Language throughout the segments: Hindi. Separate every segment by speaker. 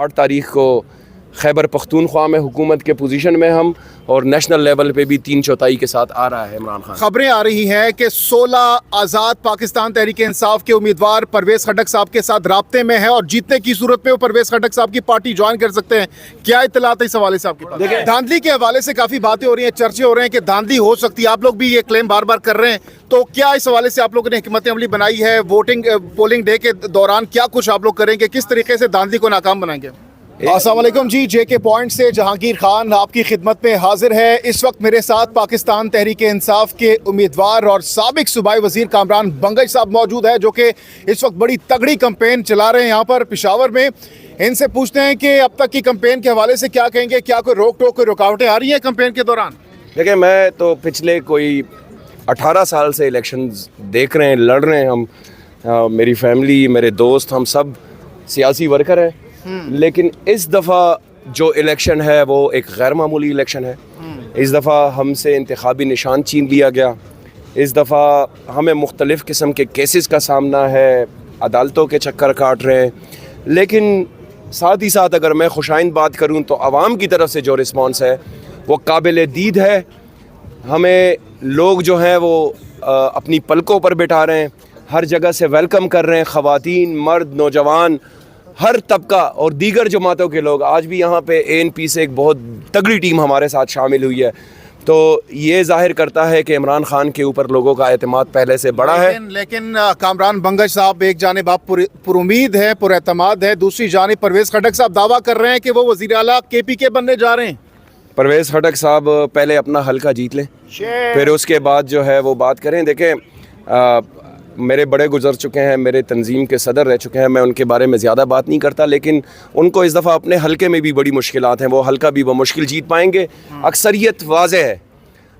Speaker 1: 8 तारीख को खैबर पख्तूनख्वा में हुकूमत के पोजीशन में हम और नेशनल लेवल पे भी 3/4 के साथ आ रहा है इमरान खान।
Speaker 2: खबरें आ रही हैं कि 16 आज़ाद पाकिस्तान तहरीक इंसाफ के उम्मीदवार परवेज़ खटक साहब के साथ राब्ते में है और जीतने की सूरत में वो परवेज़ खटक साहब की पार्टी ज्वाइन कर सकते हैं। क्या इत्तलात है इस हवाले से आपके पास? देखिए, धांधली के हवाले से काफ़ी बातें हो रही हैं, चर्चे हो रहे हैं कि धांधली हो सकती है। आप लोग भी ये क्लेम बार बार कर रहे हैं, तो क्या इस हवाले से आप लोगों ने हिकमत अमली बनाई है? पोलिंग डे के दौरान क्या कुछ आप लोग करेंगे, किस तरीके से धांधली को नाकाम बनाएंगे? अस्सलाम वालेकुम जी, JK पॉइंट से जहांगीर खान आपकी खिदमत में हाजिर है। इस वक्त मेरे साथ पाकिस्तान तहरीक इंसाफ के उम्मीदवार और साबिक सूबाई वजीर कामरान बंगश साहब मौजूद है, जो कि इस वक्त बड़ी तगड़ी कैंपेन चला रहे हैं यहाँ पर पेशावर में। इनसे पूछते हैं कि अब तक की कैंपेन के हवाले से क्या कहेंगे, क्या कोई रोक टोक, कोई रुकावटें आ रही हैं कैंपेन के दौरान?
Speaker 1: देखिए, मैं तो पिछले कोई 18 साल से इलेक्शंस देख रहे हैं, लड़ रहे हैं हम। मेरी फैमिली, मेरे दोस्त, हम सब सियासी वर्कर हैं। लेकिन इस दफ़ा जो इलेक्शन है वो एक गैर मामूली इलेक्शन है। इस दफ़ा हमसे इंतखाबी निशान छीन लिया गया। इस दफ़ा हमें मुख्तलिफ़ किस्म के केसेस का सामना है, अदालतों के चक्कर काट रहे हैं। लेकिन साथ ही साथ अगर मैं खुशाइंद बात करूं तो आवाम की तरफ से जो रिस्पॉन्स है वो काबिल दीद है। हमें लोग जो हैं वो अपनी पलकों पर बिठा रहे हैं, हर जगह से वेलकम कर रहे हैं। ख़वातीन, मर्द, नौजवान, हर तबका और दीगर जमातों के लोग। आज भी यहाँ पे ANP से एक बहुत तगड़ी टीम हमारे साथ शामिल हुई है, तो ये जाहिर करता है कि इमरान खान के ऊपर लोगों का एतमाद पहले से बड़ा है।
Speaker 2: लेकिन कामरान बंगश साहब एक जानिब आप पुरुमीद है, पुरएतमाद है, दूसरी जानिब परवेज़ खटक साहब दावा कर रहे हैं कि वो वज़ीर आला KPK बनने जा रहे हैं।
Speaker 1: परवेज़ खटक साहब पहले अपना हल्का जीत लें, फिर उसके बाद जो है वो बात करें। देखें, मेरे बड़े गुजर चुके हैं, मेरे तंजीम के सदर रह चुके हैं, मैं उनके बारे में ज़्यादा बात नहीं करता। लेकिन उनको इस दफ़ा अपने हल्के में भी बड़ी मुश्किलात हैं, वो हल्का भी वो मुश्किल जीत पाएंगे। अक्सरियत वाज़ेह है,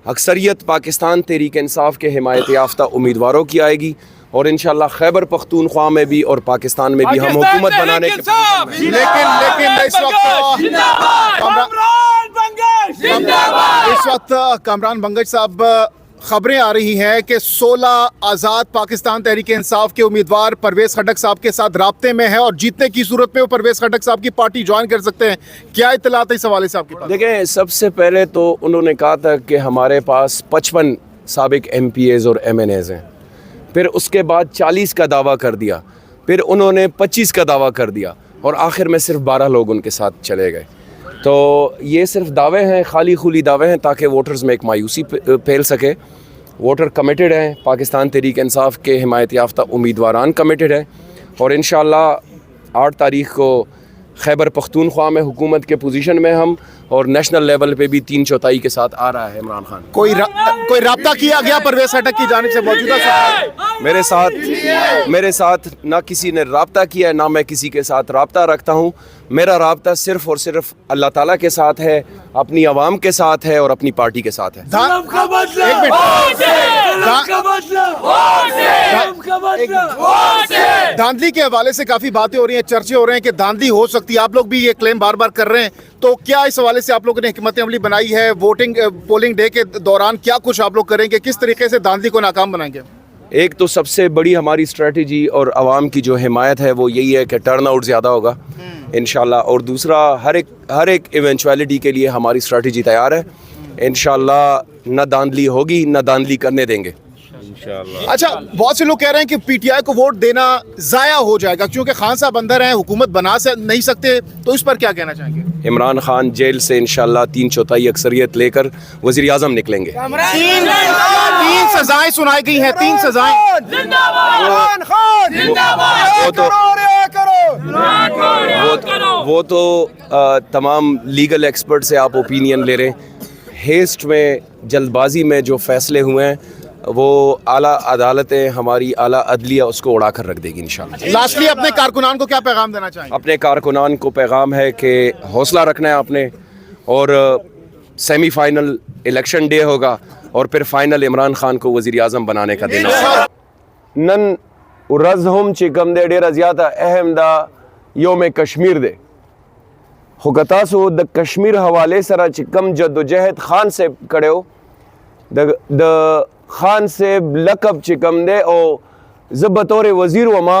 Speaker 1: अक्सरियत पाकिस्तान तहरीक इंसाफ के हिमायत याफ्ता उम्मीदवारों की आएगी और इंशाअल्लाह खैबर पख्तूनख्वा में भी और पाकिस्तान में भी हम हुकूमत बनाने के
Speaker 2: इस वक्त कामरान बंगश साहब, खबरें आ रही हैं कि 16 आज़ाद पाकिस्तान तहरीक इंसाफ के उम्मीदवार परवेज़ खटक साहब के साथ राब्ते में है और जीतने की सूरत में वो परवेज़ खटक साहब की पार्टी ज्वाइन कर सकते हैं। क्या इत्तलात है इस हवाले से आपके पास?
Speaker 1: देखें, सबसे पहले तो उन्होंने कहा था कि हमारे पास 55 साबिक MPAs और MNAs हैं, फिर उसके बाद 40 का दावा कर दिया, फिर उन्होंने 25 का दावा कर दिया और आखिर में सिर्फ 12 लोग उनके साथ चले गए। तो ये सिर्फ दावे हैं, खाली खुली दावे हैं, ताकि वोटर्स में एक मायूसी फैल सके। वोटर कमिटेड हैं, पाकिस्तान तहरीक इंसाफ के हिमायत याफ्ता उम्मीदवारान कमिटेड है और इंशाअल्लाह 8 तारीख को खैबर पख्तूनख्वा में हुकूमत के पोजीशन में हम और नेशनल लेवल पे भी 3/4 के साथ आ रहा है इमरान खान।
Speaker 2: कोई राब्ता किया गया परवेज़ खटक की जानिब से? मौजूदा
Speaker 1: मेरे साथ ना किसी ने राब्ता किया है, ना मैं किसी के साथ राब्ता रखता हूँ। मेरा राब्ता सिर्फ और सिर्फ अल्लाह ताला के साथ है, अपनी आवाम के साथ है और अपनी पार्टी के साथ है।
Speaker 2: धांधली के हवाले से काफी बातें हो रही हैं, चर्चे हो रहे हैं कि धांधली हो सकती है। आप लोग भी ये क्लेम बार बार कर रहे हैं, तो क्या इस हवाले से आप लोगों ने हिकमत अमली बनाई है? पोलिंग डे के दौरान क्या कुछ आप लोग करेंगे, किस तरीके से धांधली को नाकाम बनाएंगे?
Speaker 1: एक तो सबसे बड़ी हमारी स्ट्रेटजी और आवाम की जो हिमायत है वो यही है कि टर्न आउट ज़्यादा होगा इंशाल्लाह, और दूसरा हर एक इवेंचुअलिटी के लिए हमारी स्ट्रेटजी तैयार है इंशाल्लाह। न धांधली होगी, न धांधली करने देंगे इंशाल्लाह।
Speaker 2: अच्छा, बहुत से लोग कह रहे हैं कि PTI को वोट देना ज़ाया हो जाएगा क्योंकि खान साहब अंदर हैं, हुकूमत बना नहीं सकते, तो इस पर क्या कहना चाहेंगे?
Speaker 1: इमरान खान जेल से इंशाल्लाह 3/4 अक्सरियत लेकर वज़ीर आज़म निकलेंगे।
Speaker 2: 3 सजाएं सुनाई गई हैं, 3 सजाएं।
Speaker 1: वो तो तमाम लीगल एक्सपर्ट से आप ओपिनियन ले रहे हैं। हेस्ट में, जल्दबाजी में जो फैसले हुए हैं वो आला अदालतें, हमारी आला अदलिया उसको उड़ा कर रख देगी इंशाल्लाह।
Speaker 2: लास्टली अपने कारकुनान को क्या पैगाम देना चाहेंगे?
Speaker 1: अपने कारकुनान को पैगाम है कि हौसला रखना है आपने, और सेमीफाइनल इलेक्शन डे होगा और फिर फाइनल इमरान खान को वज़ीर आज़म बनाने का दिन है। नन रज़ हम चिकम दे डेरा ज़्यादा अहम दा योम कश्मीर दे हुकता सो द कश्मीर हवाले सरा चिकम जद्दोजहद खान से कड़े हो द खान से लकब चिकम दे ओ ज़बतौर वज़ीर वमा